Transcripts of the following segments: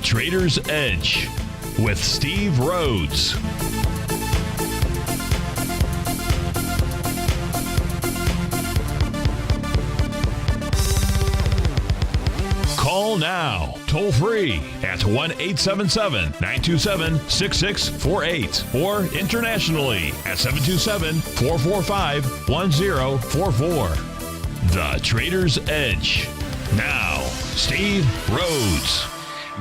Trader's Edge with Steve Rhodes. Call now, toll free at 1-877-927-6648 or internationally at 727-445-1044. The Trader's Edge. Now, Steve Rhodes.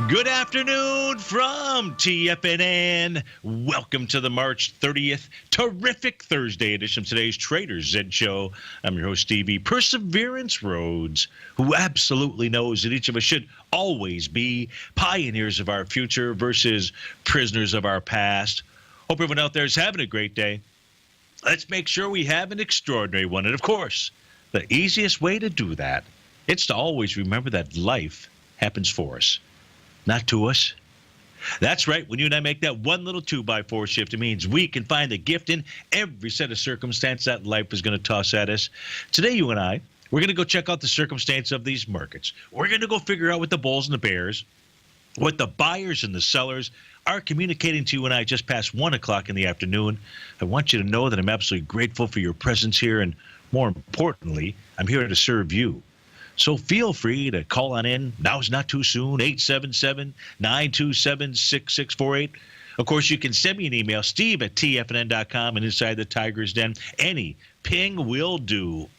Good afternoon from TFNN. Welcome to the March 30th terrific Thursday edition of today's Trader's Edge Show. I'm your host, Stevie Perseverance Rhodes, who absolutely knows that each of us should always be pioneers of our future versus prisoners of our past. Hope everyone out there is having a great day. Let's make sure we have an extraordinary one. And, of course, the easiest way to do that, it's to always remember that life happens for us. Not to us. That's right. When you and I make that one little 2x4 shift, it means we can find the gift in every set of circumstance that life is going to toss at us. Today, you and I, we're going to go check out the circumstance of these markets. We're going to go figure out what the bulls and the bears, what the buyers and the sellers are communicating to you and I just past 1 o'clock in the afternoon. I want you to know that I'm absolutely grateful for your presence here, and more importantly, I'm here to serve you. So feel free to call on in. Now's not too soon. 877-927-6648. Of course, you can send me an email, steve@tfnn.com, and inside the Tiger's Den. Any ping will do.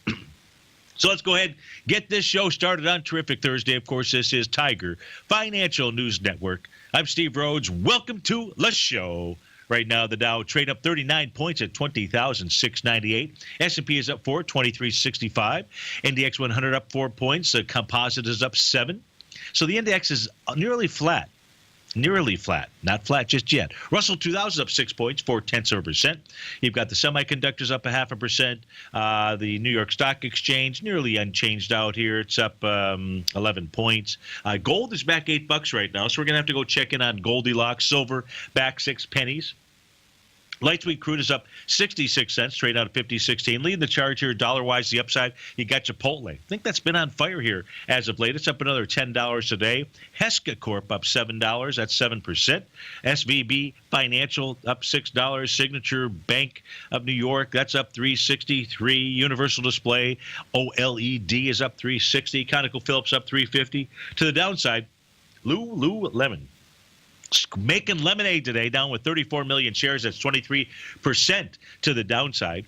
So let's go ahead and get this show started on terrific Thursday. Of course, this is Tiger Financial News Network. I'm Steve Rhodes. Welcome to the show. Right now, the Dow trade up 39 points at 20,698. S&P is up 4, 2365. NDX 100 up 4 points. The composite is up 7. So the index is nearly flat. Nearly flat. Not flat just yet. Russell 2000 up 6 points, 0.4%. You've got the semiconductors up 0.5%. The New York Stock Exchange nearly unchanged out here. It's up 11 points. Gold is back $8 right now, so we're going to have to go check in on Goldilocks. Silver back 6 pennies. Light sweet crude is up 66 cents, straight out of 50.16. Leading the charge here, dollar-wise, the upside, you got Chipotle. I think that's been on fire here as of late. It's up another $10 today. Heska Corp up $7. That's 7%. SVB Financial up $6. Signature Bank of New York, that's up $3.63. Universal Display, OLED, is up $3.60. ConocoPhillips up $3.50. To the downside, Lululemon. Making lemonade today, down with 34 million shares. That's 23% to the downside.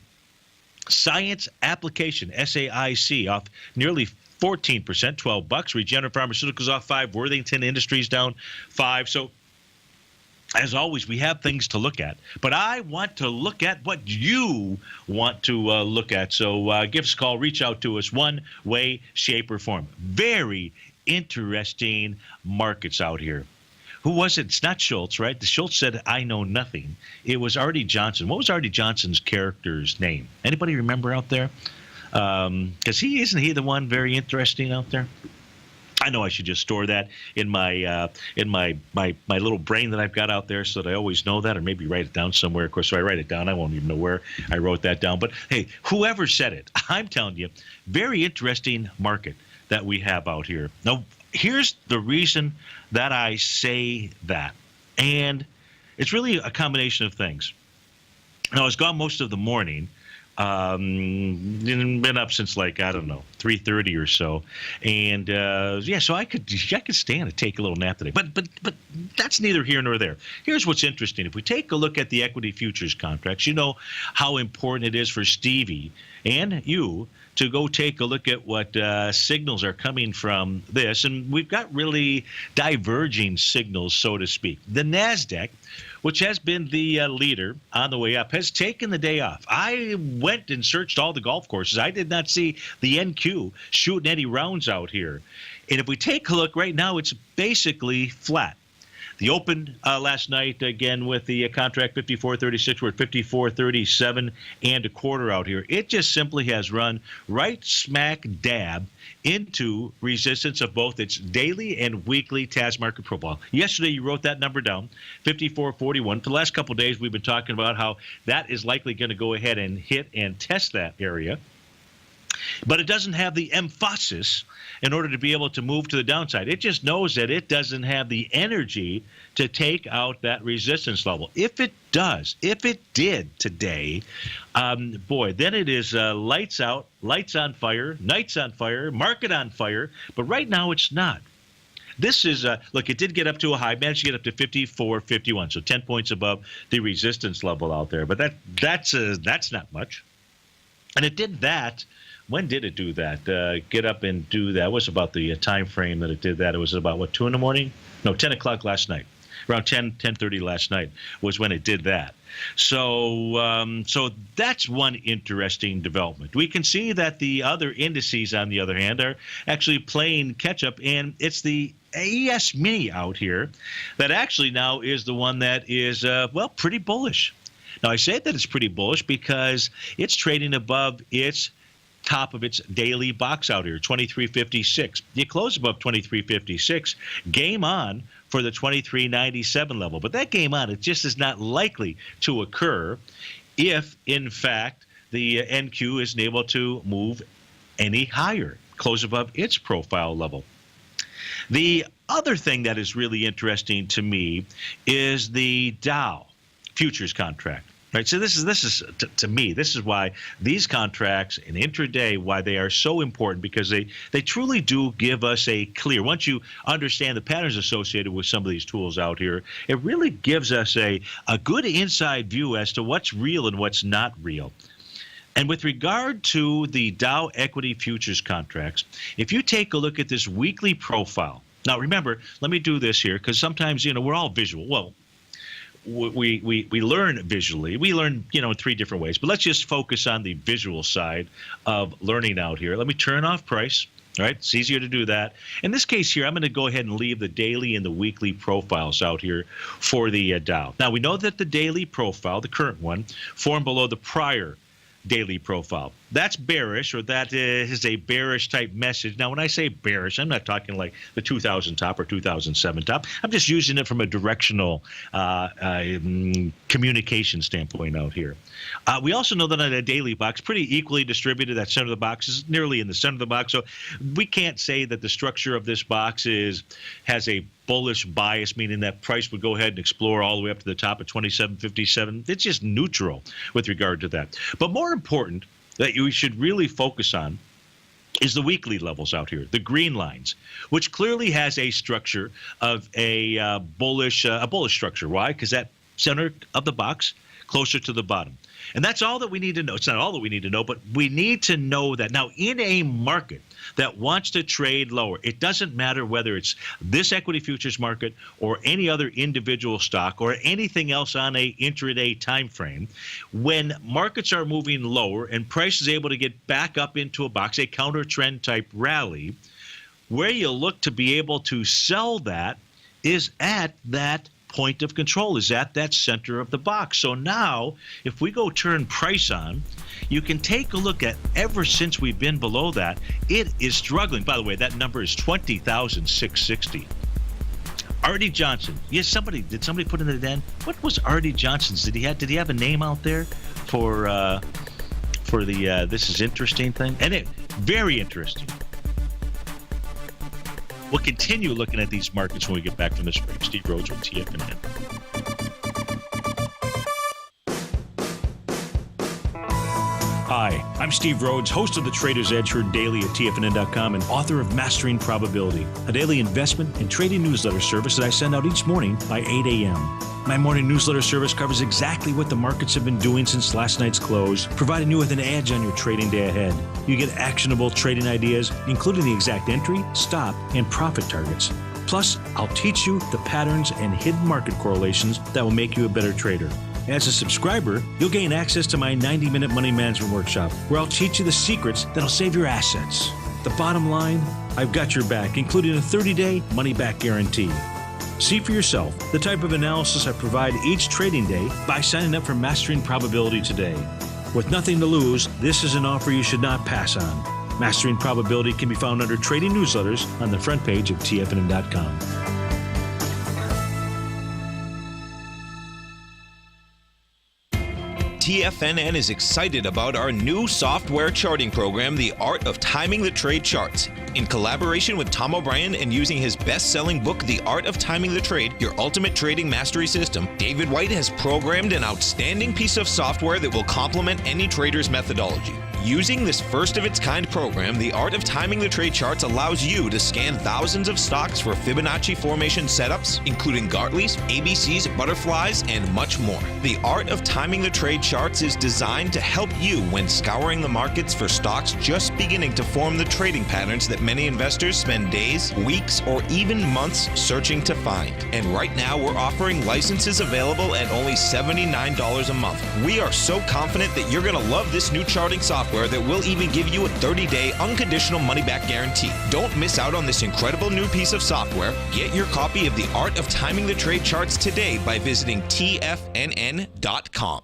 Science Application, SAIC, off nearly 14%, $12. Regeneron Pharmaceuticals off 5. Worthington Industries down 5. So, as always, we have things to look at. But I want to look at what you want to look at. So give us a call. Reach out to us one way, shape, or form. Very interesting markets out here. Who was it? It's not Schultz, right? The Schultz said, I know nothing. It was Artie Johnson. What was Artie Johnson's character's name? Anybody remember out there? Because isn't he the one very interesting out there? I know I should just store that in my little brain that I've got out there so that I always know that, or maybe write it down somewhere. Of course, if I write it down, I won't even know where I wrote that down. But, hey, whoever said it, I'm telling you, very interesting market that we have out here. Now, here's the reason that I say that, and it's really a combination of things. Now, I was gone most of the morning, been up since 3:30 or so, and so I could stand and take a little nap today. But that's neither here nor there. Here's what's interesting: if we take a look at the equity futures contracts, you know how important it is for Stevie and you to go take a look at what signals are coming from this. And we've got really diverging signals, so to speak. The NASDAQ, which has been the leader on the way up, has taken the day off. I went and searched all the golf courses. I did not see the NQ shooting any rounds out here. And if we take a look right now, it's basically flat. The open last night, again, with the contract 54.36, we're at 54.37 and a quarter out here. It just simply has run right smack dab into resistance of both its daily and weekly task market profile. Yesterday, you wrote that number down, 54.41. For the last couple of days, we've been talking about how that is likely going to go ahead and hit and test that area. But it doesn't have the emphasis in order to be able to move to the downside. It just knows that it doesn't have the energy to take out that resistance level. If it does, if it did today, boy, then it is lights out, lights on fire, nights on fire, market on fire. But right now it's not. This is, look, it did get up to a high, managed to get up to 54.51, so 10 points above the resistance level out there. But that's not much. And it did that. When did it do that? Get up and do that. What's about the time frame that it did that? It was about, what, 2 in the morning? No, 10 o'clock last night. Around 10:30 last night was when it did that. So that's one interesting development. We can see that the other indices, on the other hand, are actually playing catch-up, and it's the ES Mini out here that actually now is the one that is, pretty bullish. Now, I say that it's pretty bullish because it's trading above its top of its daily box out here, 23.56. You close above 23.56, game on for the 23.97 level. But that game on, it just is not likely to occur if, in fact, the NQ isn't able to move any higher, close above its profile level. The other thing that is really interesting to me is the Dow futures contract. Right, so this is to me, this is why these contracts in intraday, why they are so important, because they truly do give us a clear, once you understand the patterns associated with some of these tools out here, it really gives us a good inside view as to what's real and what's not real. And with regard to the Dow equity futures contracts, if you take a look at this weekly profile, now remember, let me do this here, because sometimes, we're all visual. Well, we learn visually. We learn, in 3 different ways. But let's just focus on the visual side of learning out here. Let me turn off price. All right, it's easier to do that. In this case here, I'm going to go ahead and leave the daily and the weekly profiles out here for the Dow. Now, we know that the daily profile, the current one, formed below the prior daily profile. That's bearish, or that is a bearish type message. Now, when I say bearish, I'm not talking like the 2000 top or 2007 top. I'm just using it from a directional communication standpoint out here. We also know that on a daily box, pretty equally distributed. That center of the box is nearly in the center of the box. So we can't say that the structure of this box has a bullish bias, meaning that price would go ahead and explore all the way up to the top of 27.57. It's just neutral with regard to that. But more important that you should really focus on is the weekly levels out here, the green lines, which clearly has a structure of a bullish structure. Why? Because that center of the box closer to the bottom. And that's all that we need to know. It's not all that we need to know, but we need to know that. Now, in a market that wants to trade lower, it doesn't matter whether it's this equity futures market or any other individual stock or anything else on a intraday time frame. When markets are moving lower and price is able to get back up into a box, a counter trend type rally, where you look to be able to sell that is at that point of control, is at that center of the box. So now, if we go turn price on, you can take a look at ever since we've been below that, it is struggling. By the way, that number is 20,660. Artie Johnson. Yes, did somebody put in the den? What was Artie Johnson's? Did he have a name out there for the this is interesting thing? And it very interesting. We'll continue looking at these markets when we get back from this break. Steve Rhodes with TFNN. Hi, I'm Steve Rhodes, host of the Trader's Edge, heard daily at TFNN.com and author of Mastering Probability, a daily investment and trading newsletter service that I send out each morning by 8 a.m. My morning newsletter service covers exactly what the markets have been doing since last night's close, providing you with an edge on your trading day ahead. You get actionable trading ideas, including the exact entry, stop, and profit targets. Plus, I'll teach you the patterns and hidden market correlations that will make you a better trader. As a subscriber, you'll gain access to my 90-minute money management workshop, where I'll teach you the secrets that'll save your assets. The bottom line, I've got your back, including a 30-day money-back guarantee. See for yourself the type of analysis I provide each trading day by signing up for Mastering Probability today. With nothing to lose, this is an offer you should not pass on. Mastering Probability can be found under Trading Newsletters on the front page of TFNN.com. TFNN is excited about our new software charting program, The Art of Timing the Trade Charts. In collaboration with Tom O'Brien and using his best-selling book, The Art of Timing the Trade, Your Ultimate Trading Mastery System, David White has programmed an outstanding piece of software that will complement any trader's methodology. Using this first-of-its-kind program, The Art of Timing the Trade Charts allows you to scan thousands of stocks for Fibonacci formation setups, including Gartley's, ABC's, butterflies, and much more. The Art of Timing the Trade Charts is designed to help you when scouring the markets for stocks just beginning to form the trading patterns that many investors spend days, weeks, or even months searching to find. And right now, we're offering licenses available at only $79 a month. We are so confident that you're going to love this new charting software that will even give you a 30-day unconditional money-back guarantee. Don't miss out on this incredible new piece of software. Get your copy of The Art of Timing the Trade Charts today by visiting TFNN.com.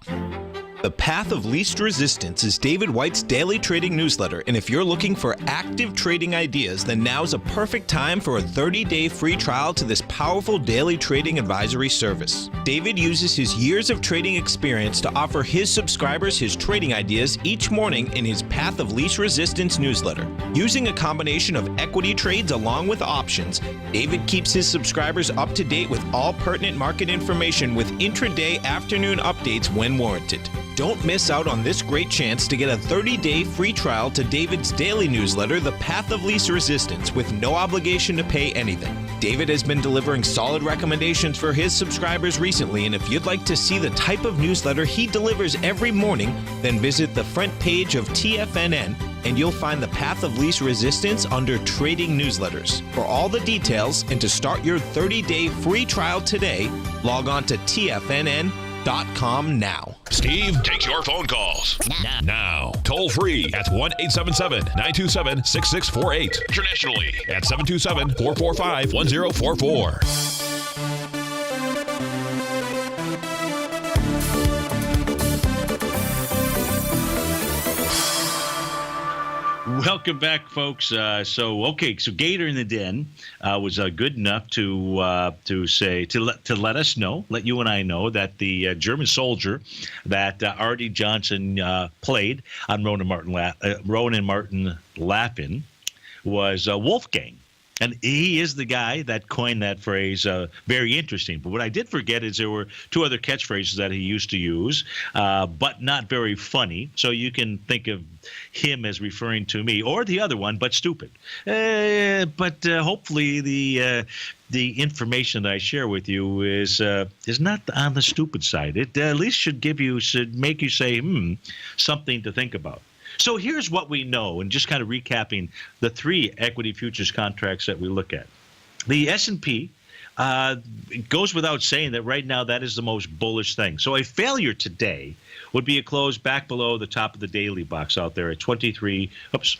The Path of Least Resistance is David White's daily trading newsletter, and if you're looking for active trading ideas, then now's a perfect time for a 30-day free trial to this powerful daily trading advisory service. David uses his years of trading experience to offer his subscribers his trading ideas each morning in his Path of Least Resistance newsletter. Using a combination of equity trades along with options, David keeps his subscribers up to date with all pertinent market information with intraday afternoon updates when warranted. Don't miss out on this great chance to get a 30-day free trial to David's daily newsletter, The Path of Least Resistance, with no obligation to pay anything. David has been delivering solid recommendations for his subscribers recently, and if you'd like to see the type of newsletter he delivers every morning, then visit the front page of TFNN and you'll find the Path of Least Resistance under Trading Newsletters. For all the details and to start your 30-day free trial today, log on to TFNN.com now. Steve takes your phone calls now. Toll free at 1-877-927-6648. Internationally at 727-445-1044. Welcome back, folks. So Gator in the Den was good enough to let us know, let you and I know that the German soldier that R.D. Johnson played on Ronan Martin Lappin was Wolfgang. And he is the guy that coined that phrase, very interesting. But what I did forget is there were two other catchphrases that he used to use, but not very funny. So you can think of him as referring to me, or the other one, but stupid. But hopefully the information that I share with you is not on the stupid side. It at least should make you say, something to think about. So here's what we know, and just kind of recapping the three equity futures contracts that we look at. The S&P, it goes without saying that right now that is the most bullish thing. So a failure today would be a close back below the top of the daily box out there at 23. Oops.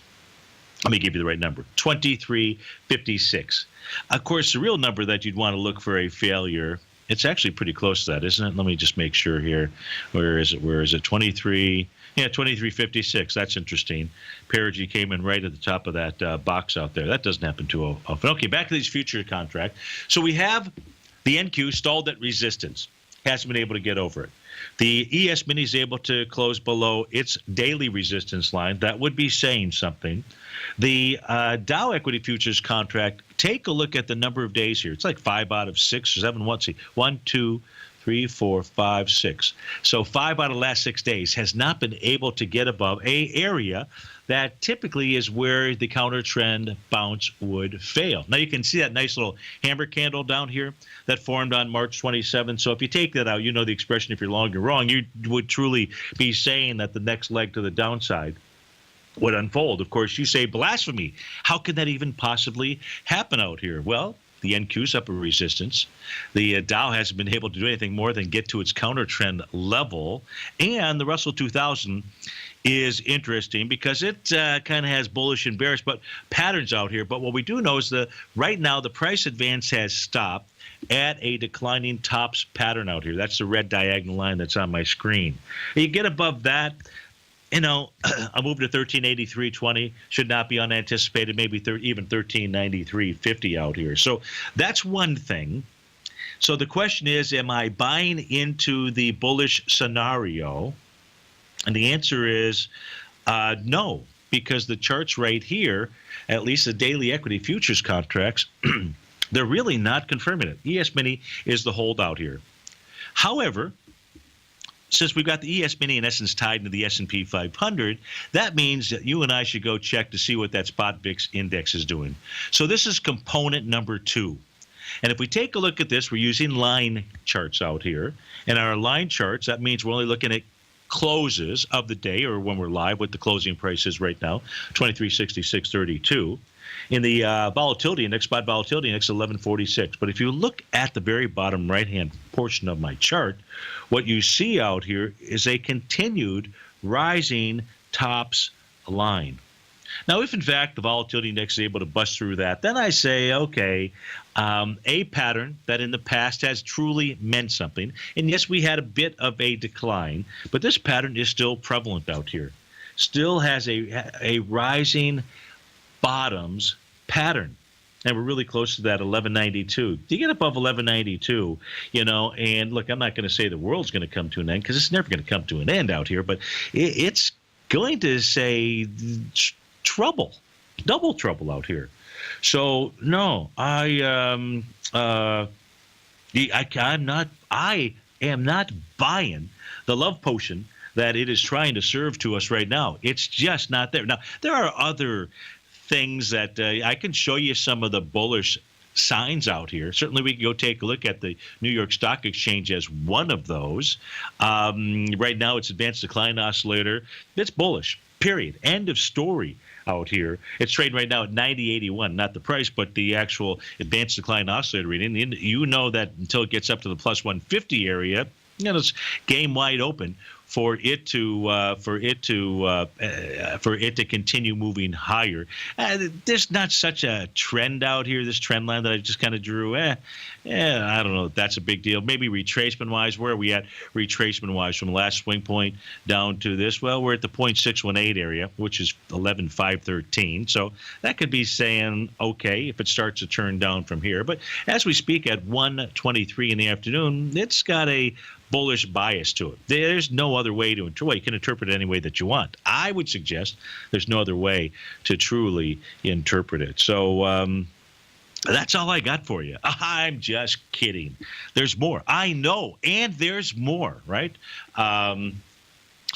Let me give you the right number, 23.56. Of course, the real number that you'd want to look for a failure, it's actually pretty close to that, isn't it? Let me just make sure here. Where is it? 23. Yeah, 23.56. That's interesting. Perigee came in right at the top of that box out there. That doesn't happen too often. Okay, back to these future contract. So we have the NQ stalled at resistance. Hasn't been able to get over it. The ES Mini is able to close below its daily resistance line. That would be saying something. The Dow Equity Futures contract, take a look at the number of days here. It's like 5 out of 6 or 7. Let's see. 1, 2, 3, 4, 5, 6. So 5 out of the last 6 days has not been able to get above a area that typically is where the counter trend bounce would fail. Now you can see that nice little hammer candle down here that formed on March 27th. So if you take that out, you know the expression, if you're long, you're wrong. You would truly be saying that the next leg to the downside would unfold. Of course, you say blasphemy. How could that even possibly happen out here? Well, the NQ's up a resistance. The Dow hasn't been able to do anything more than get to its counter trend level. And the Russell 2000 is interesting because it kind of has bullish and bearish patterns out here. But what we do know is that right now the price advance has stopped at a declining tops pattern out here. That's the red diagonal line that's on my screen. You get above that, a move to 1383.20 should not be unanticipated, maybe even 1393.50 out here. So that's one thing. So the question is, am I buying into the bullish scenario, And the answer is no, because the charts right here, at least the daily equity futures contracts, they're really not confirming it. ES Mini is the holdout here. However, since we've got the ES Mini in essence tied into the S&P 500, that means that you and I should go check to see what that spot VIX index is doing. So this is component number 2. And if we take a look at this, we're using line charts out here. And our line charts, that means we're only looking at closes of the day, or when we're live, what the closing price is right now, 2366.32. In the volatility index, spot volatility index, 1146. But if you look at the very bottom right-hand portion of my chart, what you see out here is a continued rising tops line. Now, if in fact the volatility index is able to bust through that, then I say, okay, a pattern that in the past has truly meant something. And yes, we had a bit of a decline, but this pattern is still prevalent out here. Still has a rising bottoms pattern. And we're really close to that 1192. You get above 1192, and look, I'm not going to say the world's going to come to an end because it's never going to come to an end out here, but it's going to say trouble, double trouble out here. So no, I am not buying the love potion that it is trying to serve to us right now. It's just not there. Now, there are other things that I can show you some of the bullish signs out here. Certainly, we can go take a look at the New York Stock Exchange as one of those. Right now, it's advanced decline oscillator. It's bullish, period. End of story out here. It's trading right now at 90.81, not the price, but the actual advanced decline oscillator reading. You know that until it gets up to the plus 150 area, it's game wide open for it to continue moving higher. There's not such a trend out here. This trend line that I just kind of drew. I don't know if that's a big deal. Maybe retracement wise, where are we at retracement wise from the last swing point down to this? Well, we're at the 0.618 area, which is 11,513. So that could be saying, okay, if it starts to turn down from here. But as we speak at 1:23 in the afternoon, it's got a bullish bias to it. There's no other way to interpret. You can interpret it any way that you want. I would suggest there's no other way to truly interpret it. So that's all I got for you. I'm just kidding. There's more. I know, and there's more, right? So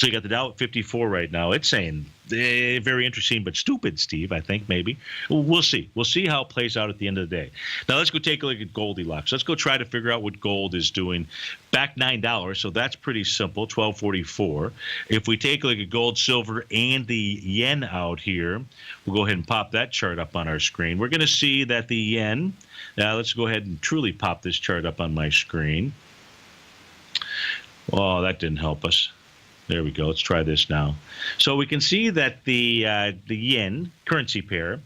you got the Dow at 54 right now. It's saying very interesting but stupid, Steve, I think maybe. We'll see. We'll see how it plays out at the end of the day. Now let's go take a look at Goldilocks. Let's go try to figure out what gold is doing. Back $9, so that's pretty simple, $12.44. If we take a look at gold, silver, and the yen out here, we'll go ahead and pop that chart up on our screen. We're going to see that the yen, now let's go ahead and truly pop this chart up on my screen. Oh, that didn't help us. There we go. Let's try this now. So we can see that the yen currency pair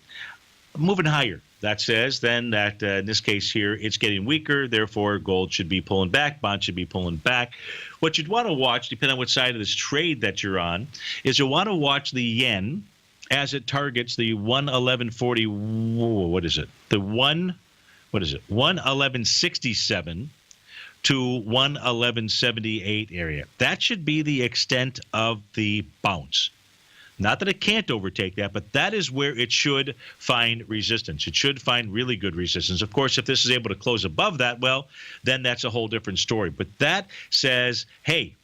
moving higher. That says then that in this case here, it's getting weaker. Therefore, gold should be pulling back. Bonds should be pulling back. What you'd want to watch, depending on what side of this trade that you're on, is you want to watch the yen as it targets the 111.40. What is it? The 111.67 to 111.78 area. That should be the extent of the bounce. Not that it can't overtake that, but that is where it should find resistance. It should find really good resistance. Of course, if this is able to close above that, well, then that's a whole different story. But that says, hey,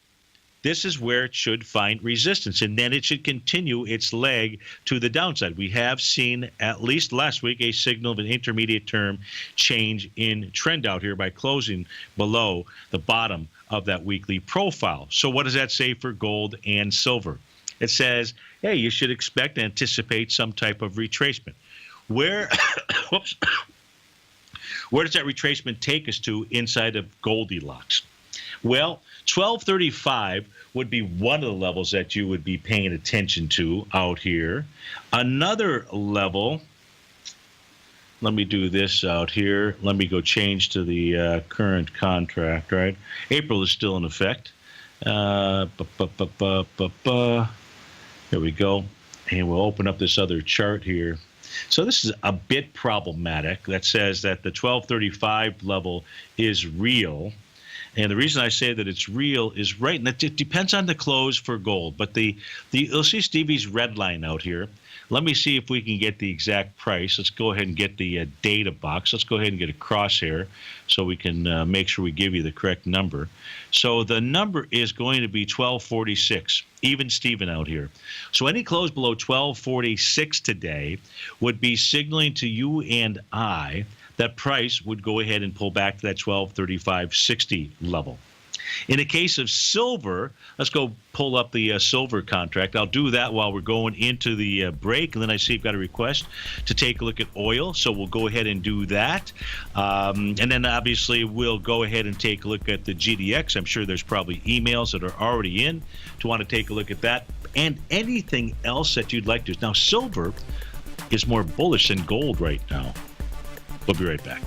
this is where it should find resistance, and then it should continue its leg to the downside. We have seen, at least last week, a signal of an intermediate term change in trend out here by closing below the bottom of that weekly profile. So what does that say for gold and silver? It says, hey, you should expect and anticipate some type of retracement. Where whoops, where does that retracement take us to inside of Goldilocks? Well, 1235 would be one of the levels that you would be paying attention to out here. Another level, let me do this out here. Let me go change to the current contract, right? April is still in effect. Here we go. And we'll open up this other chart here. So this is a bit problematic. That says that the 1235 level is real. And the reason I say that it's real is right, and it depends on the close for gold. But you'll see Stevie's red line out here. Let me see if we can get the exact price. Let's go ahead and get the data box. Let's go ahead and get a crosshair so we can make sure we give you the correct number. So the number is going to be 1246, even Steven out here. So any close below 1246 today would be signaling to you and I that price would go ahead and pull back to that 1235.60 level. In the case of silver, let's go pull up the silver contract. I'll do that while we're going into the break, and then I see you've got a request to take a look at oil, so we'll go ahead and do that. And then obviously we'll go ahead and take a look at the GDX. I'm sure there's probably emails that are already in to want to take a look at that, and anything else that you'd like to. Now, silver is more bullish than gold right now. We'll be right back.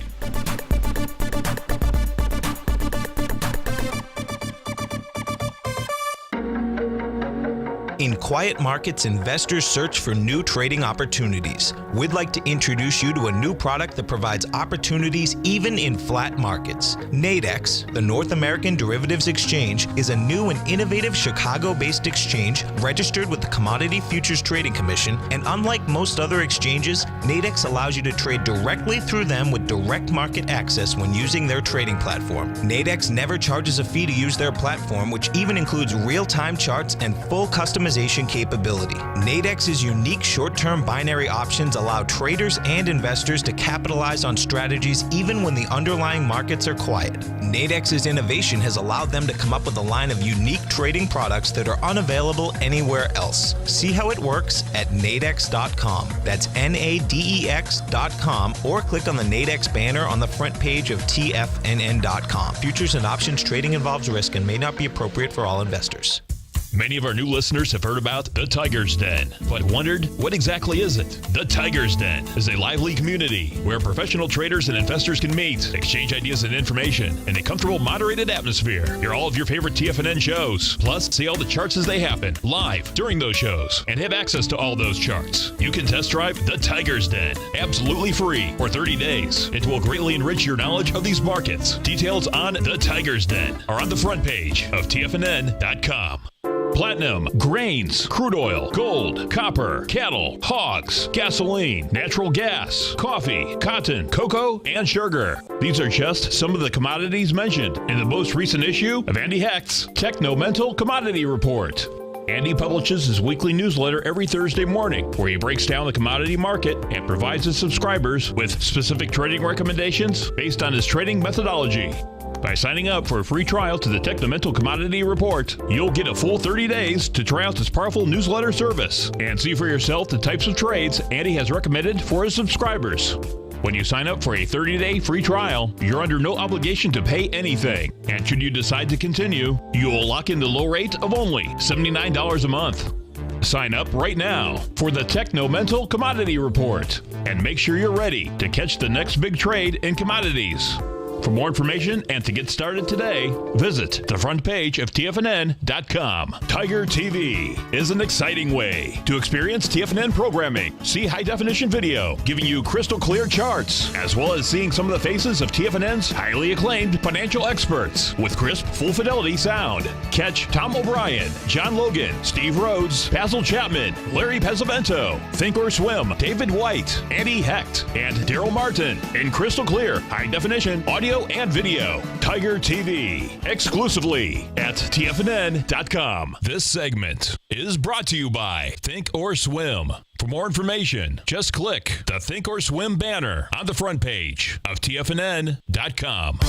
In quiet markets, investors search for new trading opportunities. We'd like to introduce you to a new product that provides opportunities even in flat markets. Nadex, the North American Derivatives Exchange, is a new and innovative Chicago-based exchange registered with the Commodity Futures Trading Commission, and unlike most other exchanges, Nadex allows you to trade directly through them with direct market access when using their trading platform. Nadex never charges a fee to use their platform, which even includes real-time charts and full customization capability. Nadex's unique short-term binary options allow traders and investors to capitalize on strategies even when the underlying markets are quiet. Nadex's innovation has allowed them to come up with a line of unique trading products that are unavailable anywhere else. See how it works at nadex.com. That's NADEX.com, or click on the Nadex banner on the front page of TFNN.com. Futures and options trading involves risk and may not be appropriate for all investors. Many of our new listeners have heard about the Tiger's Den, but wondered, what exactly is it? The Tiger's Den is a lively community where professional traders and investors can meet, exchange ideas and information in a comfortable, moderated atmosphere. Hear all of your favorite TFNN shows, plus see all the charts as they happen live during those shows, and have access to all those charts. You can test drive the Tiger's Den absolutely free for 30 days. It will greatly enrich your knowledge of these markets. Details on the Tiger's Den are on the front page of TFNN.com. Platinum, grains, crude oil, gold, copper, cattle, hogs, gasoline, natural gas, coffee, cotton, cocoa, and sugar. These are just some of the commodities mentioned in the most recent issue of Andy Hecht's Techno-Mental Commodity Report. Andy publishes his weekly newsletter every Thursday morning, where he breaks down the commodity market and provides his subscribers with specific trading recommendations based on his trading methodology. By signing up for a free trial to the Techno-Mental Commodity Report, you'll get a full 30 days to try out this powerful newsletter service and see for yourself the types of trades Andy has recommended for his subscribers. When you sign up for a 30-day free trial, you're under no obligation to pay anything. And should you decide to continue, you will lock in the low rate of only $79 a month. Sign up right now for the Techno-Mental Commodity Report and make sure you're ready to catch the next big trade in commodities. For more information and to get started today, visit the front page of TFNN.com. Tiger TV is an exciting way to experience TFNN programming. See high-definition video giving you crystal clear charts, as well as seeing some of the faces of TFNN's highly acclaimed financial experts with crisp, full-fidelity sound. Catch Tom O'Brien, John Logan, Steve Rhodes, Basil Chapman, Larry Pesavento, Think or Swim, David White, Andy Hecht, and Daryl Martin in crystal clear, high-definition audio and video. Tiger TV, exclusively at TFNN.com. This segment is brought to you by Think or Swim. For more information, just click the Think or Swim banner on the front page of TFNN.com.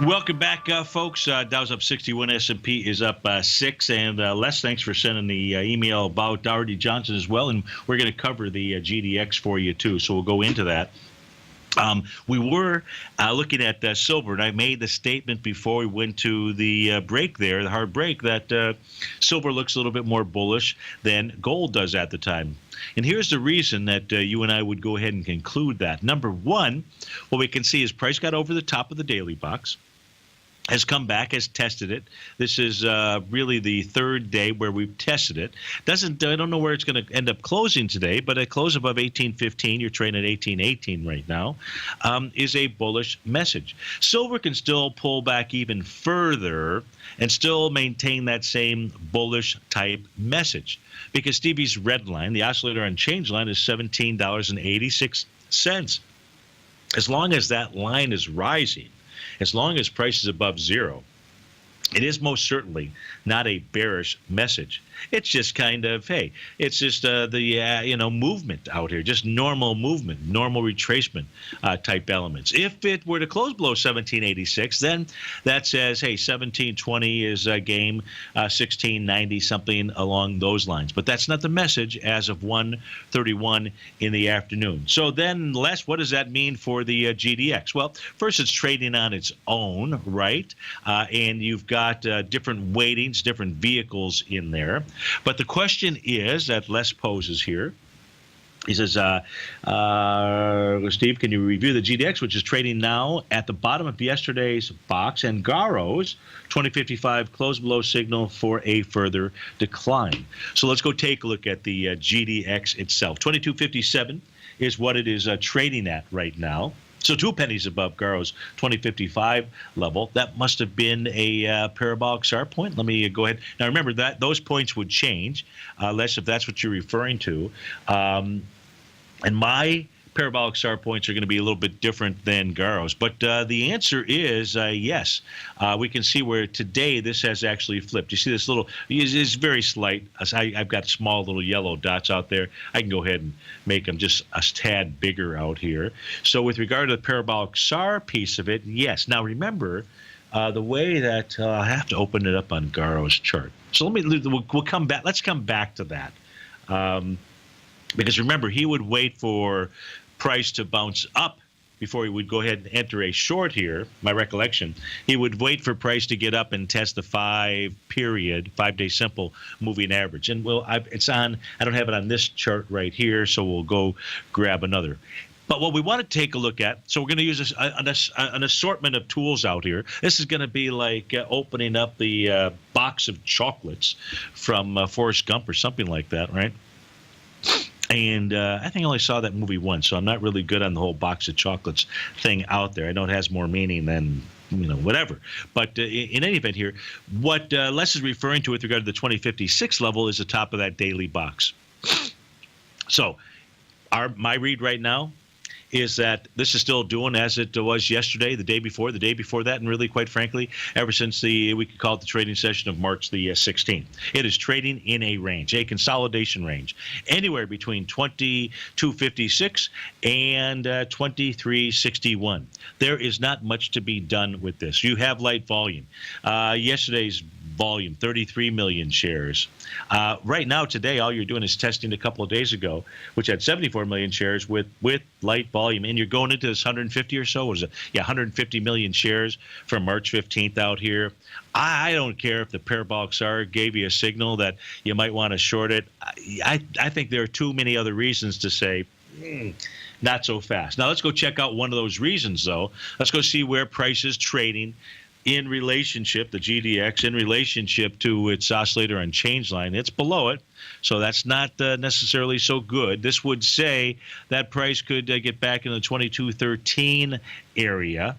Welcome back, folks. Dow's up 61, S&P is up 6. And Les, thanks for sending the email about R.D. Johnson as well. And we're going to cover the GDX for you, too. So we'll go into that. We were looking at silver, and I made the statement before we went to the break there, the hard break, that silver looks a little bit more bullish than gold does at the time. And here's the reason that you and I would go ahead and conclude that. Number one, what we can see is price got over the top of the daily box. has come back, has tested it. This is really the third day where we've tested it. I don't know where it's going to end up closing today, but a close above 18.15, you're trading at 18.18 right now, is a bullish message. Silver can still pull back even further and still maintain that same bullish type message, because Stevie's red line, the oscillator on change line, is $17.86. As long as that line is rising, as long as price is above zero, it is most certainly not a bearish message. It's just kind of, hey, it's just the movement out here, just normal movement, normal retracement type elements. If it were to close below 1786, then that says, hey, 1720 is a game, 1690, something along those lines. But that's not the message as of 1:31 in the afternoon. So then, Les, what does that mean for the GDX? Well, first, it's trading on its own, right? And you've got different weightings, different vehicles in there. But the question is that Les poses here. He says, Steve, can you review the GDX, which is trading now at the bottom of yesterday's box, and Garo's 2055 close below signal for a further decline. So let's go take a look at the GDX itself. 2257 is what it is trading at right now. So 2 pennies above Garo's 2055 level. That must have been a parabolic SAR point. Let me go ahead. Now, remember that those points would change, Les, if that's what you're referring to. And my parabolic SAR points are going to be a little bit different than Garo's. But the answer is yes. We can see where today this has actually flipped. You see this little, it's very slight. I've got small little yellow dots out there. I can go ahead and make them just a tad bigger out here. So with regard to the parabolic SAR piece of it, yes. Now remember, the way that I have to open it up on Garo's chart. So we'll come back. Let's come back to that. Because remember, he would wait for price to bounce up before he would go ahead and enter a short here. My recollection, he would wait for price to get up and test the 5-day simple moving average. And it's on. I don't have it on this chart right here, so we'll go grab another. But what we want to take a look at, so we're going to use an assortment of tools out here. This is going to be like opening up the box of chocolates from Forrest Gump or something like that, right? And I think I only saw that movie once, so I'm not really good on the whole box of chocolates thing out there. I know it has more meaning than, whatever. But in any event here, what Les is referring to with regard to the 2056 level is the top of that daily box. So my read right now is that this is still doing as it was yesterday, the day before that, and really, quite frankly, ever since we could call it the trading session of March the 16th. It is trading in a range, a consolidation range, anywhere between 2256 and 2361. There is not much to be done with this. You have light volume. Yesterday's volume, 33 million shares. Right now, today, all you're doing is testing a couple of days ago, which had 74 million shares with light volume, and you're going into this 150 or so. Was it? Yeah, 150 million shares from March 15th out here. I don't care if the parabolic SAR gave you a signal that you might want to short it. I think there are too many other reasons to say, not so fast. Now, let's go check out one of those reasons, though. Let's go see where price is trading in relationship, the GDX, in relationship to its oscillator and change line. It's below it, so that's not necessarily so good. This would say that price could get back in the 2213 area.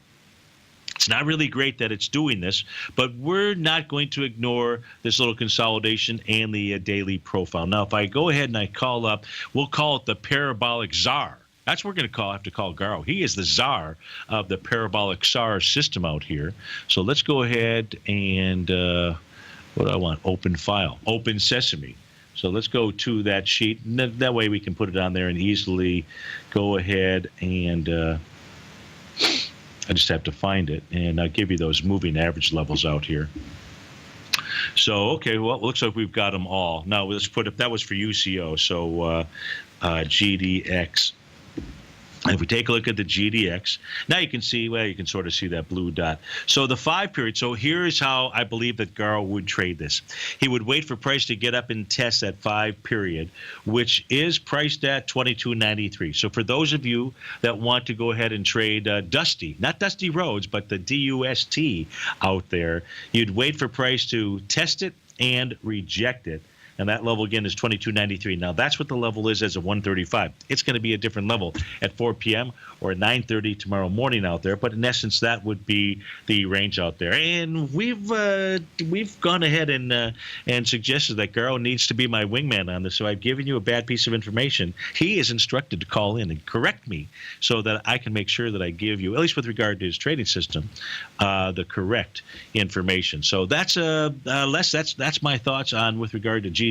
It's not really great that it's doing this, but we're not going to ignore this little consolidation and the daily profile. Now, if I go ahead and I call up, we'll call it the parabolic czar. That's what we're going to have to call Garo. He is the czar of the parabolic SAR system out here. So let's go ahead and, what do I want? Open file, open sesame. So let's go to that sheet. That way we can put it on there and easily go ahead and I just have to find it. And I'll give you those moving average levels out here. So, okay, well, it looks like we've got them all. Now, let's put it, that was for UCO. So GDX. If we take a look at the GDX, now you can see, well, you can sort of see that blue dot. So the 5 period, so here's how I believe that Garo would trade this. He would wait for price to get up and test that 5 period, which is priced at $22.93. So for those of you that want to go ahead and trade Dusty, not Dusty Rhodes, but the DUST out there, you'd wait for price to test it and reject it. And that level, again, is $22.93. Now, that's what the level is as of 1:35. It's going to be a different level at 4 p.m. or 9:30 tomorrow morning out there. But in essence, that would be the range out there. And we've gone ahead and suggested that Garo needs to be my wingman on this. So I've given you a bad piece of information. He is instructed to call in and correct me so that I can make sure that I give you, at least with regard to his trading system, the correct information. So that's Les. That's my thoughts on with regard to GDX.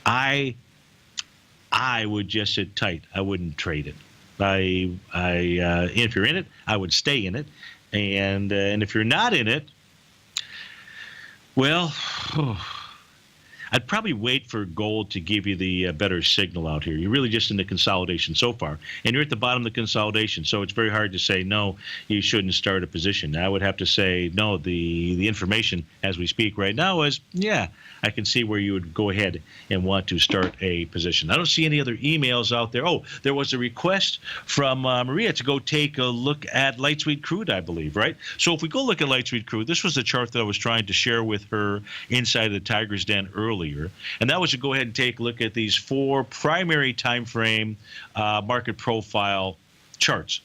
I would just sit tight. I wouldn't trade it. If you're in it, I would stay in it, and if you're not in it, well, I'd probably wait for gold to give you the better signal out here. You're really just in the consolidation so far, and you're at the bottom of the consolidation, so it's very hard to say, no, you shouldn't start a position. I would have to say, no, the information as we speak right now is, yeah, I can see where you would go ahead and want to start a position. I don't see any other emails out there. Oh, there was a request from Maria to go take a look at light sweet crude, I believe, right? So if we go look at light sweet crude, this was the chart that I was trying to share with her inside of the Tiger's Den earlier. And that was to go ahead and take a look at these 4 primary time frame market profile charts.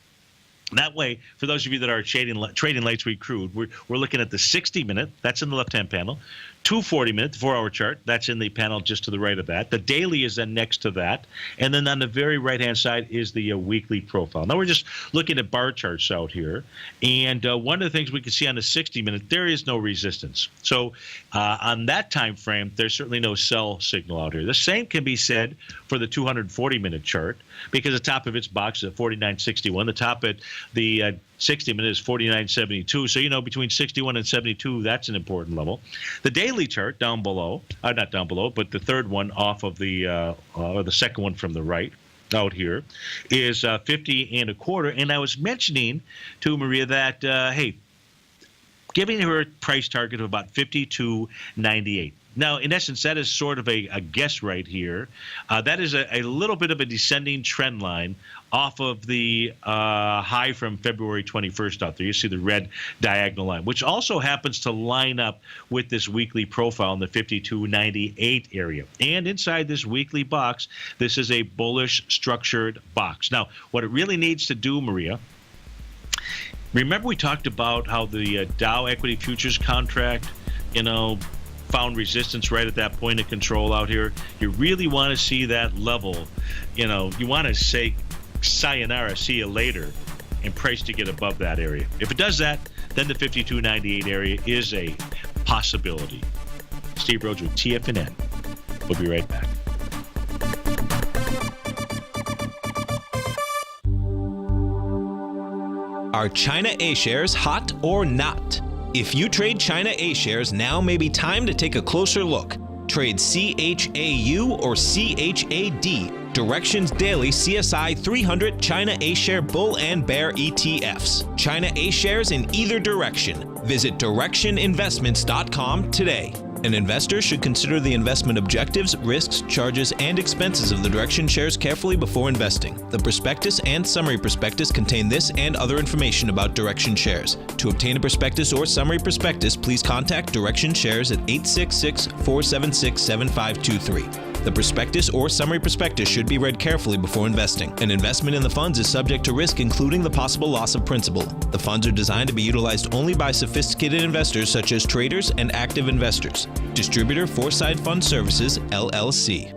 That way, for those of you that are trading light sweet crude, we're looking at the 60-minute, that's in the left-hand panel, 240-minute, the 4-hour chart, that's in the panel just to the right of that. The daily is then next to that. And then on the very right-hand side is the weekly profile. Now, we're just looking at bar charts out here. And one of the things we can see on the 60-minute, there is no resistance. So on that time frame, there's certainly no sell signal out here. The same can be said for the 240-minute chart, because the top of its box is at 49.61. The top at the 60-minute is 49.72. So, between 61 and 72, that's an important level. The daily chart down below, not down below, but the third one off of the, or the second one from the right out here, is 50.25. And I was mentioning to Maria that, hey, giving her a price target of about 52.98. Now, in essence, that is sort of a guess right here. That is a little bit of a descending trend line off of the high from February 21st out there. You see the red diagonal line, which also happens to line up with this weekly profile in the 52.98 area. And inside this weekly box, this is a bullish structured box. Now, what it really needs to do, Maria, remember we talked about how the Dow equity futures contract, found resistance right at that point of control out here. You really want to see that level. You want to say sayonara, see you later, and price to get above that area. If it does that, then the 52.98 area is a possibility. Steve Rhodes with TFNN. We'll be right back. Are China A shares hot or not? If you trade China A shares, now may be time to take a closer look. Trade CHAU or CHAD, Directions Daily CSI 300 China A Share Bull and Bear ETFs. China A shares in either direction. Visit directioninvestments.com today. An investor should consider the investment objectives, risks, charges, and expenses of the Direction shares carefully before investing. The prospectus and summary prospectus contain this and other information about Direction shares. To obtain a prospectus or summary prospectus, please contact Direction shares at 866-476-7523. The prospectus or summary prospectus should be read carefully before investing. An investment in the funds is subject to risk, including the possible loss of principal. The funds are designed to be utilized only by sophisticated investors such as traders and active investors. Distributor Foreside Fund Services, LLC.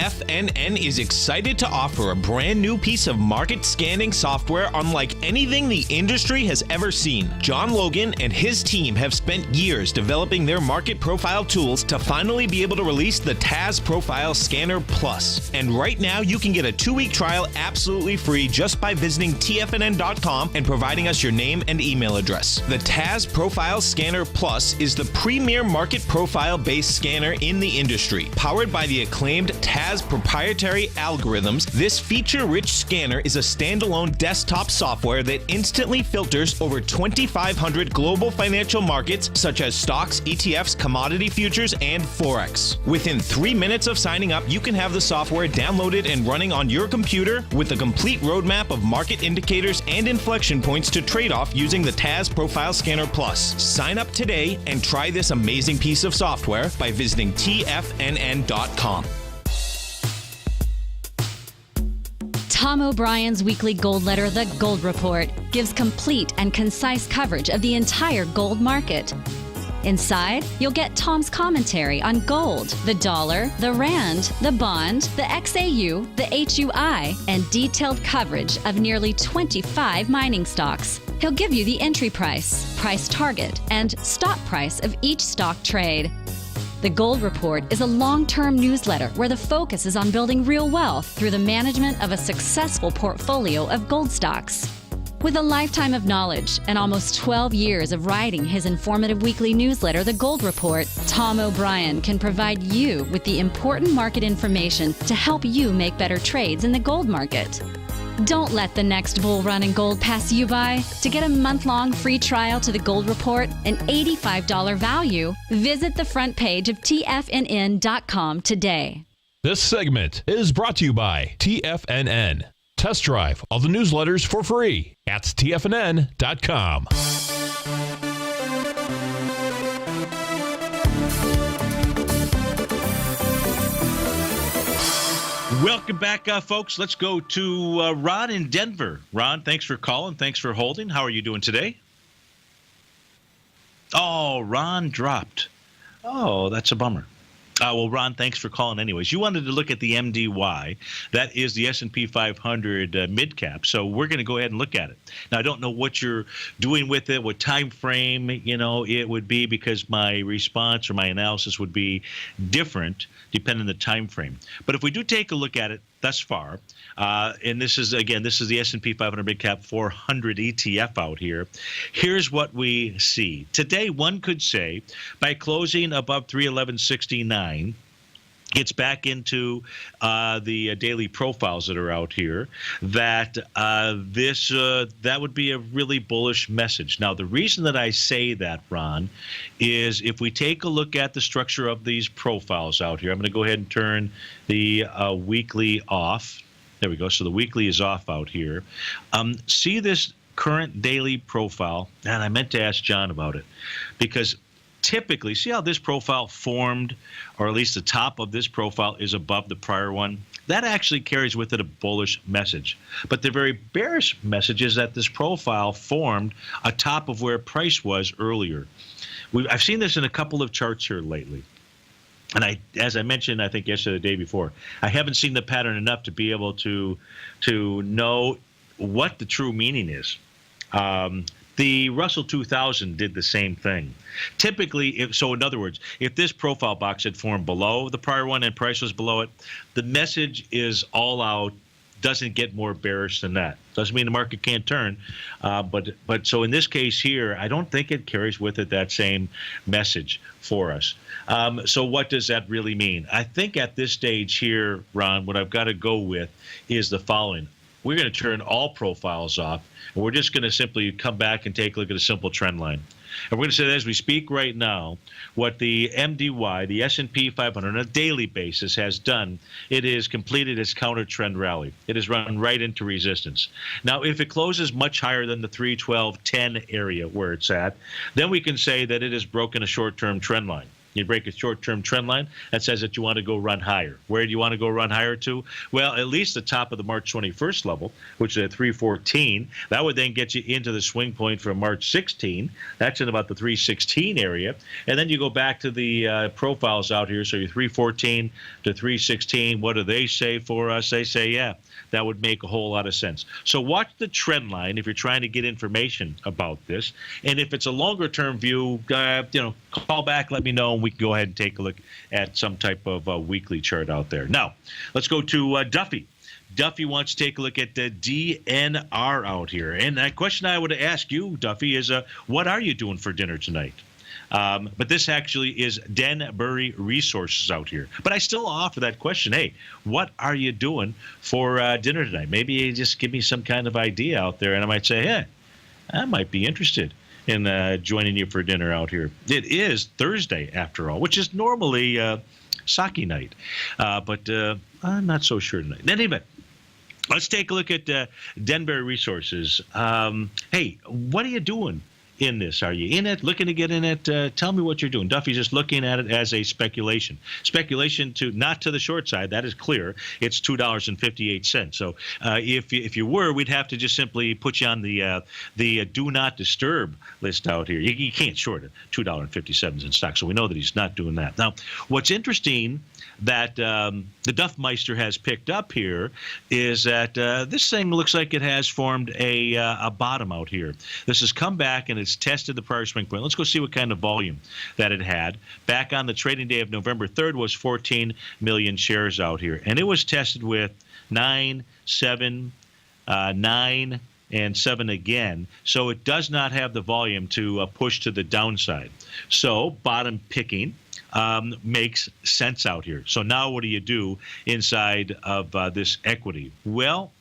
TFNN is excited to offer a brand new piece of market scanning software unlike anything the industry has ever seen. John Logan and his team have spent years developing their market profile tools to finally be able to release the TAS Profile Scanner Plus. And right now, you can get a 2-week trial absolutely free just by visiting TFNN.com and providing us your name and email address. The TAS Profile Scanner Plus is the premier market profile-based scanner in the industry. Powered by the acclaimed TAS proprietary algorithms, this feature-rich scanner is a standalone desktop software that instantly filters over 2,500 global financial markets such as stocks, ETFs, commodity futures, and Forex. Within 3 minutes of signing up, you can have the software downloaded and running on your computer with a complete roadmap of market indicators and inflection points to trade off using the TAS Profile Scanner Plus. Sign up today and try this amazing piece of software by visiting TFNN.com. Tom O'Brien's weekly gold letter, The Gold Report, gives complete and concise coverage of the entire gold market. Inside, you'll get Tom's commentary on gold, the dollar, the rand, the bond, the XAU, the HUI, and detailed coverage of nearly 25 mining stocks. He'll give you the entry price, price target, and stop price of each stock trade. The Gold Report is a long-term newsletter where the focus is on building real wealth through the management of a successful portfolio of gold stocks. With a lifetime of knowledge and almost 12 years of writing his informative weekly newsletter, The Gold Report, Tom O'Brien can provide you with the important market information to help you make better trades in the gold market. Don't let the next bull run in gold pass you by. To get a month-long free trial to The Gold Report, an $85 value, visit the front page of TFNN.com today. This segment is brought to you by TFNN. Test drive all the newsletters for free at TFNN.com. Welcome back, folks. Let's go to Ron in Denver. Ron, thanks for calling. Thanks for holding. How are you doing today? Oh, Ron dropped. Oh, that's a bummer. Well, Ron, thanks for calling anyways. You wanted to look at the MDY. That is the S&P 500 mid-cap. So we're going to go ahead and look at it. Now, I don't know what you're doing with it, what time frame, it would be, because my response or my analysis would be different depending on the time frame. But if we do take a look at it thus far, and this is the S&P 500 mid-cap 400 ETF out here. Here's what we see. Today, one could say, by closing above 311.69, gets back into the daily profiles that are out here, that that would be a really bullish message. Now, the reason that I say that, Ron, is if we take a look at the structure of these profiles out here, I'm going to go ahead and turn the weekly off. There we go. So the weekly is off out here. See this current daily profile, and I meant to ask John about it, because typically, see how this profile formed, or at least the top of this profile is above the prior one? That actually carries with it a bullish message. But the very bearish message is that this profile formed atop of where price was earlier. I've seen this in a couple of charts here lately. And as I mentioned, I think yesterday, the day before, I haven't seen the pattern enough to be able to know what the true meaning is. The Russell 2000 did the same thing. Typically, so in other words, if this profile box had formed below the prior one and price was below it, the message is all out, doesn't get more bearish than that. Doesn't mean the market can't turn, but so in this case here, I don't think it carries with it that same message for us. So what does that really mean? I think at this stage here, Ron, what I've got to go with is the following. We're going to turn all profiles off, and we're just going to simply come back and take a look at a simple trend line. And we're going to say that as we speak right now, what the MDY, the S&P 500, on a daily basis has done, it has completed its counter trend rally. It has run right into resistance. Now, if it closes much higher than the 312.10 area where it's at, then we can say that it has broken a short-term trend line. You break a short-term trend line that says that you want to go run higher. Where do you want to go run higher to? Well, at least the top of the March 21st level, which is at 314. That would then get you into the swing point for March 16. That's in about the 316 area. And then you go back to the profiles out here. So you're 314 to 316. What do they say for us? They say, yeah, that would make a whole lot of sense. So watch the trend line if you're trying to get information about this. And if it's a longer-term view, call back, let me know, and we can go ahead and take a look at some type of weekly chart out there. Now, let's go to Duffy. Duffy wants to take a look at the DNR out here. And that question I would ask you, Duffy, is what are you doing for dinner tonight? But this actually is Denbury Resources out here. But I still offer that question. Hey, what are you doing for dinner tonight? Maybe you just give me some kind of idea out there, and I might say, hey, I might be interested in joining you for dinner out here. It is Thursday, after all, which is normally sake night. But I'm not so sure tonight. Anyway, let's take a look at Denbury Resources. Hey, what are you doing in this? Are you in it, looking to get in it? Tell me what you're doing. Duffy's just looking at it as a speculation. Speculation to not to the short side. That is clear. It's $2.58. So if you were, we'd have to just simply put you on the do not disturb list out here. You can't short it. $2.57 in stock. So we know that he's not doing that. Now, what's interesting that the Duffmeister has picked up here is that this thing looks like it has formed a bottom out here. This has come back and it's tested the prior swing point. Let's go see what kind of volume that it had. Back on the trading day of November 3rd was 14 million shares out here. And it was tested with 9, 7, 9, and 7 again. So it does not have the volume to push to the downside. So bottom picking makes sense out here. So now what do you do inside of this equity? Well,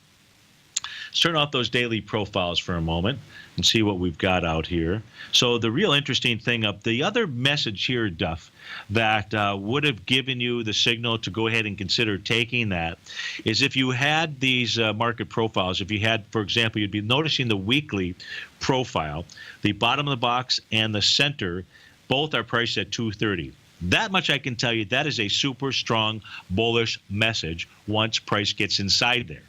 let's turn off those daily profiles for a moment and see what we've got out here. So the real interesting thing the other message here, Duff, that would have given you the signal to go ahead and consider taking that is if you had these market profiles. If you had, for example, you'd be noticing the weekly profile, the bottom of the box and the center, both are priced at 230. That much I can tell you, that is a super strong bullish message once price gets inside there.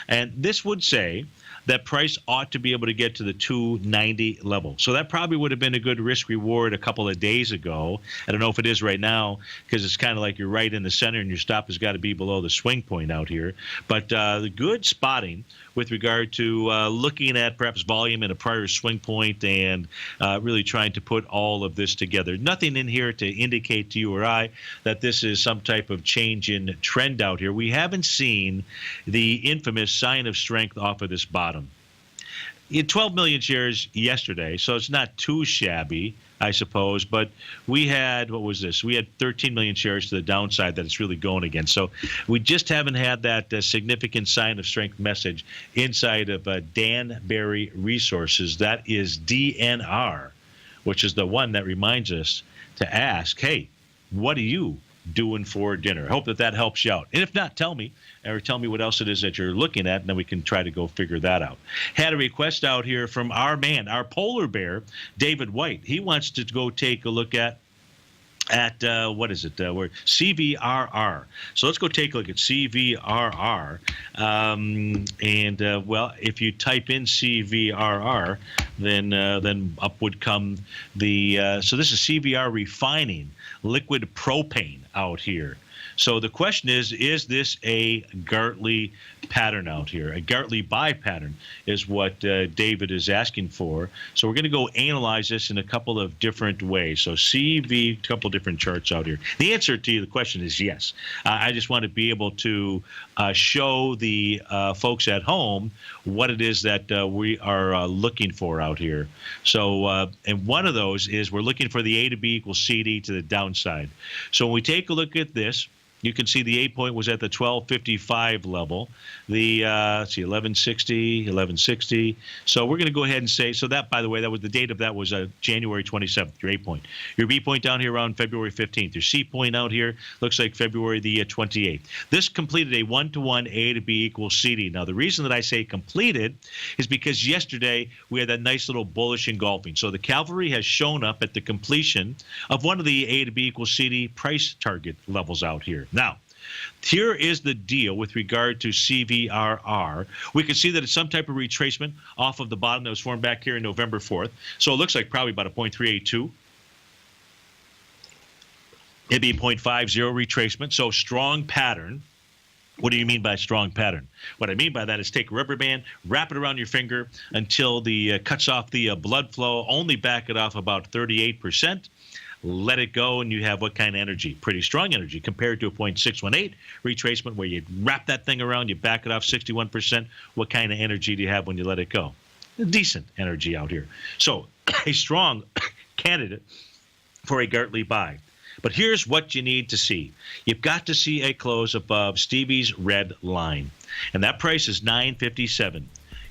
And this would say that price ought to be able to get to the 290 level. So that probably would have been a good risk reward a couple of days ago. I don't know if it is right now because it's kind of like you're right in the center and your stop has got to be below the swing point out here. But the good spotting with regard to looking at perhaps volume in a prior swing point and really trying to put all of this together. Nothing in here to indicate to you or I that this is some type of change in trend out here. We haven't seen the infamous sign of strength off of this bottom. You had 12 million shares yesterday, so it's not too shabby, I suppose. But we had, what was this? We had 13 million shares to the downside that it's really going against. So we just haven't had that significant sign of strength message inside of Danbury Resources. That is DNR, which is the one that reminds us to ask, hey, what are you doing for dinner? I hope that helps you out. And if not, tell me, or tell me what else it is that you're looking at, and then we can try to go figure that out. Had a request out here from our man, our polar bear, David White. He wants to go take a look at what is it? Where CVRR. So let's go take a look at CVRR. Well, if you type in CVRR, then up would come the. So this is CVR refining liquid propane out here. So the question is this a Gartley pattern out here? A Gartley buy pattern is what David is asking for. So we're going to go analyze this in a couple of different ways. So CV, a couple different charts out here. The answer to the question is yes. I just want to be able to show the folks at home what it is that we are looking for out here. So, and one of those is we're looking for the A to B equals CD to the downside. So when we take a look at this, You can see the 8 point was at the 1255 level. The 1160. So we're going to go ahead and say, so that, by the way, that was the date of that was January 27th, your 8 point. Your B point down here around February 15th. Your C point out here looks like February the 28th. This completed a 1-to-1 A to B equals CD. Now, the reason that I say completed is because yesterday we had that nice little bullish engulfing. So the cavalry has shown up at the completion of one of the A to B equals CD price target levels out here. Now, here is the deal with regard to CVRR. We can see that it's some type of retracement off of the bottom that was formed back here in November 4th. So it looks like probably about a 0.382. It'd be 0.50 retracement. So strong pattern. What do you mean by strong pattern? What I mean by that is take a rubber band, wrap it around your finger until the cuts off the blood flow, only back it off about 38%. Let it go, and you have what kind of energy? Pretty strong energy compared to a 0.618 retracement where you wrap that thing around, you back it off 61%. What kind of energy do you have when you let it go? Decent energy out here. So a strong candidate for a Gartley buy. But here's what you need to see. You've got to see a close above Stevie's red line, and that price is $9.57.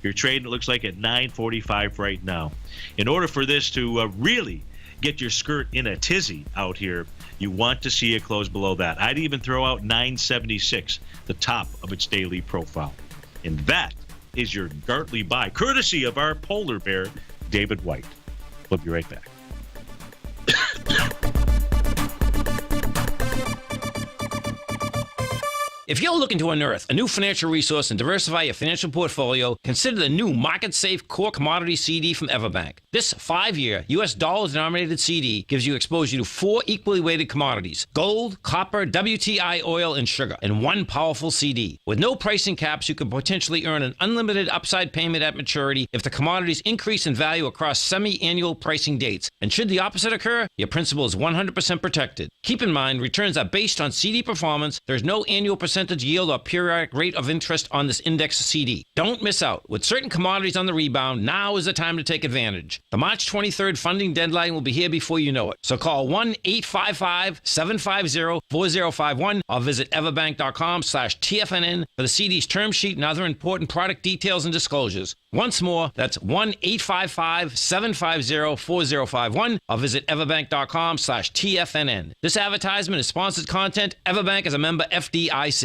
You're trading, it looks like, at $9.45 right now. In order for this to really get your skirt in a tizzy out here, you want to see it close below that. I'd even throw out 976, the top of its daily profile. And that is your Gartley buy, courtesy of our polar bear, David White. We'll be right back. If you're looking to unearth a new financial resource and diversify your financial portfolio, consider the new market-safe core commodity CD from Everbank. This 5-year U.S. dollar-denominated CD gives you exposure to 4 equally weighted commodities: gold, copper, WTI oil, and sugar, in one powerful CD. With no pricing caps, you can potentially earn an unlimited upside payment at maturity if the commodities increase in value across semi-annual pricing dates. And should the opposite occur, your principal is 100% protected. Keep in mind, returns are based on CD performance. There's no annual percentage yield or periodic rate of interest on this index CD. Don't miss out. With certain commodities on the rebound, now is the time to take advantage. The March 23rd funding deadline will be here before you know it. So call 1-855-750-4051 or visit everbank.com/TFNN for the CD's term sheet and other important product details and disclosures. Once more, that's 1-855-750-4051 or visit everbank.com/TFNN. This advertisement is sponsored content. Everbank is a member FDIC.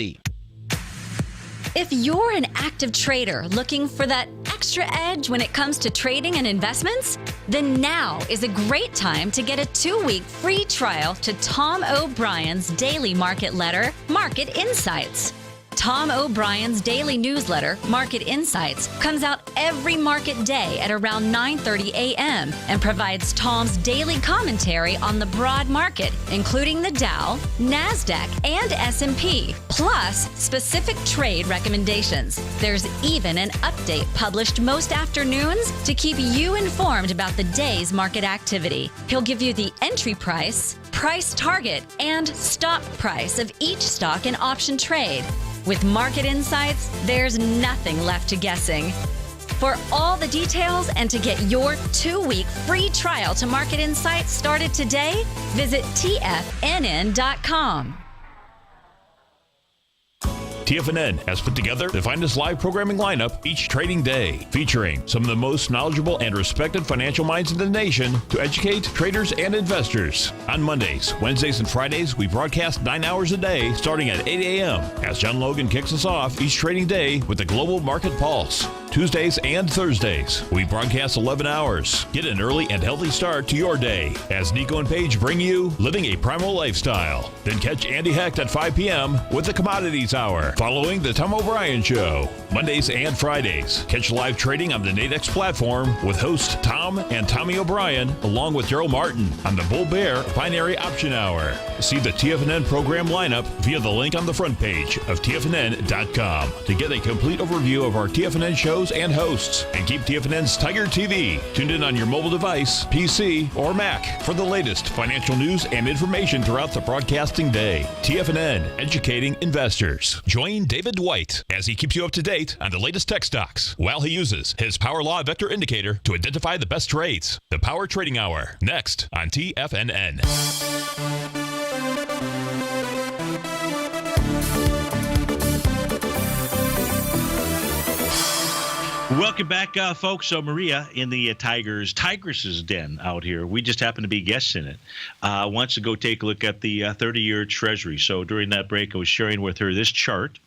If you're an active trader looking for that extra edge when it comes to trading and investments, then now is a great time to get a 2-week free trial to Tom O'Brien's daily market letter, Market Insights. Tom O'Brien's daily newsletter, Market Insights, comes out every market day at around 9:30 a.m. and provides Tom's daily commentary on the broad market, including the Dow, NASDAQ, and S&P, plus specific trade recommendations. There's even an update published most afternoons to keep you informed about the day's market activity. He'll give you the entry price, price target, and stop price of each stock and option trade. With Market Insights, there's nothing left to guessing. For all the details and to get your 2-week free trial to Market Insights started today, visit TFNN.com. TFNN has put together the finest live programming lineup each trading day, featuring some of the most knowledgeable and respected financial minds in the nation to educate traders and investors. On Mondays, Wednesdays, and Fridays, we broadcast 9 hours a day starting at 8 a.m. as John Logan kicks us off each trading day with the Global Market Pulse. Tuesdays and Thursdays, we broadcast 11 hours. Get an early and healthy start to your day as Nico and Paige bring you Living a Primal Lifestyle. Then catch Andy Hecht at 5 p.m. with the Commodities Hour, following the Tom O'Brien Show. Mondays and Fridays, catch live trading on the Nadex platform with host Tom and Tommy O'Brien, along with Daryl Martin on the Bull Bear Binary Option Hour. See the TFNN program lineup via the link on the front page of TFNN.com to get a complete overview of our TFNN shows and hosts, and keep TFNN's Tiger TV tuned in on your mobile device, PC, or Mac for the latest financial news and information throughout the broadcasting day. TFNN, educating investors. Join David White as he keeps you up to date on the latest tech stocks while he uses his Power Law Vector Indicator to identify the best trades. The Power Trading Hour, next on TFNN. Welcome back, folks. So Maria in the Tigres's Den out here. We just happen to be guests in it. Wants to go take a look at the 30-year Treasury. So during that break, I was sharing with her this chart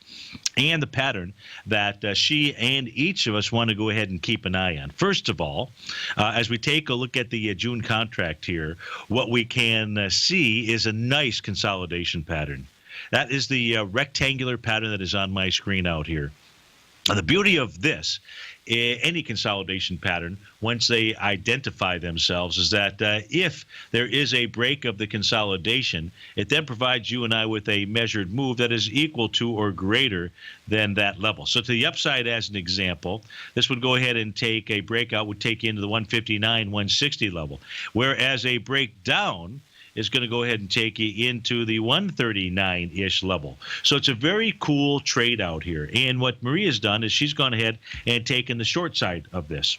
and the pattern that she and each of us want to go ahead and keep an eye on. First of all, as we take a look at the June contract here, what we can see is a nice consolidation pattern. That is the rectangular pattern that is on my screen out here. The beauty of this, any consolidation pattern, once they identify themselves, is that if there is a break of the consolidation, it then provides you and I with a measured move that is equal to or greater than that level. So to the upside, as an example, this would go ahead and take a breakout, would take you into the 159, 160 level, whereas a breakdown is going to go ahead and take you into the 139-ish level. So it's a very cool trade out here. And what Maria's done is she's gone ahead and taken the short side of this.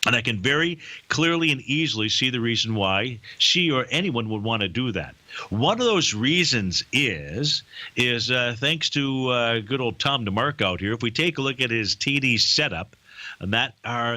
And I can very clearly and easily see the reason why she or anyone would want to do that. One of those reasons is thanks to good old Tom DeMark out here. If we take a look at his TD setup, and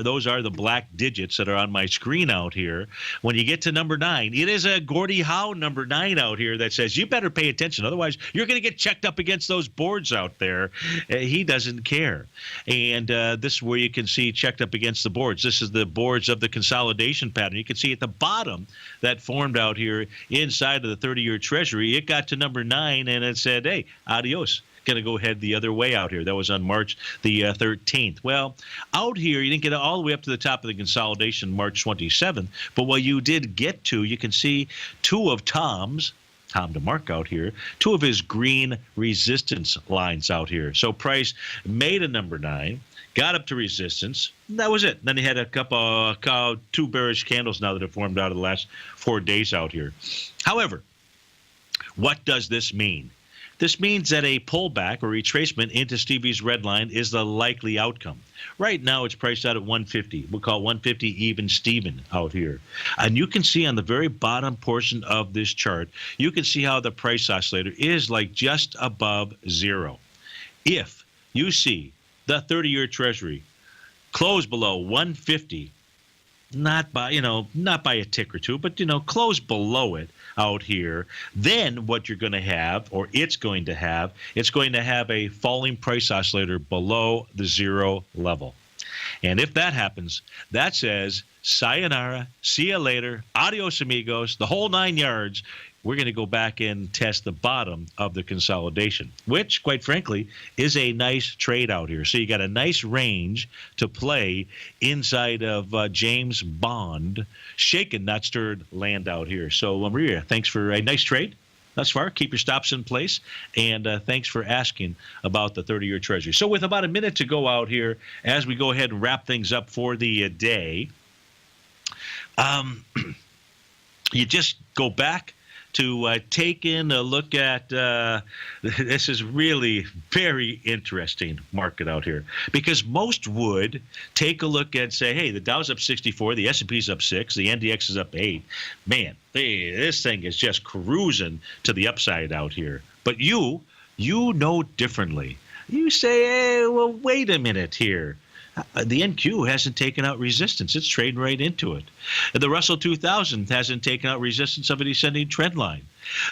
those are the black digits that are on my screen out here. When you get to number 9, it is a Gordie Howe number 9 out here that says you better pay attention. Otherwise, you're going to get checked up against those boards out there. He doesn't care. And this is where you can see checked up against the boards. This is the boards of the consolidation pattern. You can see at the bottom that formed out here inside of the 30-year Treasury. It got to number 9 and it said, hey, adios. Going to go ahead the other way out here. That was on March the 13th. Well, out here, you didn't get all the way up to the top of the consolidation March 27th, but what you did get to, you can see two of Tom DeMark out here, two of his green resistance lines out here. So price made a number 9, got up to resistance. That was it. Then he had a couple, two bearish candles now that have formed out of the last 4 days out here. However, what does this mean? This means that a pullback or retracement into Stevie's red line is the likely outcome. Right now, it's priced out at 150. We'll call 150 even Steven out here. And you can see on the very bottom portion of this chart, you can see how the price oscillator is like just above 0. If you see the 30-year Treasury close below 150, not by a tick or two, but close below it out here, then what you're going to have, or it's going to have a falling price oscillator below the 0 level. And if that happens, that says sayonara, see you later, adios amigos, the whole 9 yards. We're going to go back and test the bottom of the consolidation, which, quite frankly, is a nice trade out here. So you got a nice range to play inside of James Bond, shaken, not stirred land out here. So, Maria, thanks for a nice trade thus far. Keep your stops in place, and thanks for asking about the 30-year Treasury. So with about a minute to go out here, as we go ahead and wrap things up for the day, you just go back to take in a look at this is really very interesting market out here, because most would take a look and say, hey, the Dow's up 64, the S&P's up 6, the NDX is up 8. Man, this thing is just cruising to the upside out here. But you know differently. You say, hey, well, wait a minute here. The NQ hasn't taken out resistance. It's trading right into it. The Russell 2000 hasn't taken out resistance of a descending trend line.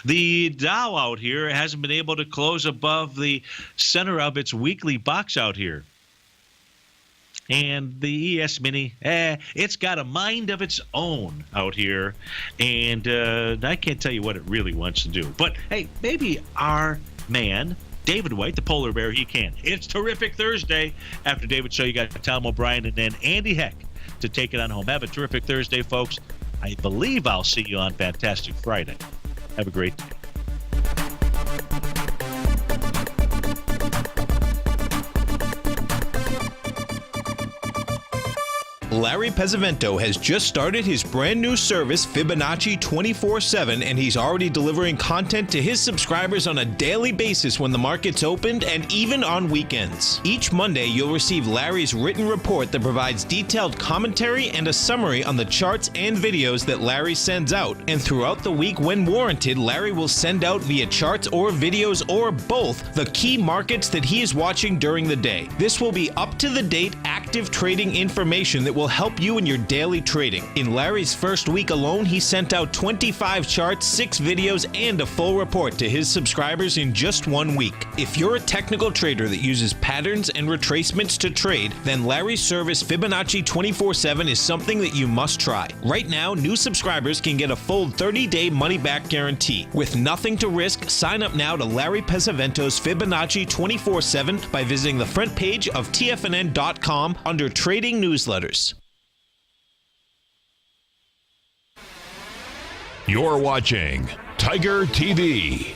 The Dow out here hasn't been able to close above the center of its weekly box out here. And the ES Mini, it's got a mind of its own out here. And I can't tell you what it really wants to do. But, hey, maybe our man, David White, the polar bear, he can. It's Terrific Thursday. After David's show, you got Tom O'Brien and then Andy Heck to take it on home. Have a terrific Thursday, folks. I believe I'll see you on Fantastic Friday. Have a great day. Larry Pesavento has just started his brand new service, Fibonacci 24/7, and he's already delivering content to his subscribers on a daily basis when the market's opened and even on weekends. Each Monday, you'll receive Larry's written report that provides detailed commentary and a summary on the charts and videos that Larry sends out. And throughout the week, when warranted, Larry will send out via charts or videos or both the key markets that he is watching during the day. This will be up-to-the-date, active trading information that will help you in your daily trading. In Larry's first week alone, he sent out 25 charts, 6 videos, and a full report to his subscribers in just 1 week. If you're a technical trader that uses patterns and retracements to trade, then Larry's service Fibonacci 24/7 is something that you must try. Right now, new subscribers can get a full 30-day money-back guarantee. With nothing to risk, sign up now to Larry Pesavento's Fibonacci 24/7 by visiting the front page of TFNN.com under Trading Newsletters. You're watching Tiger TV.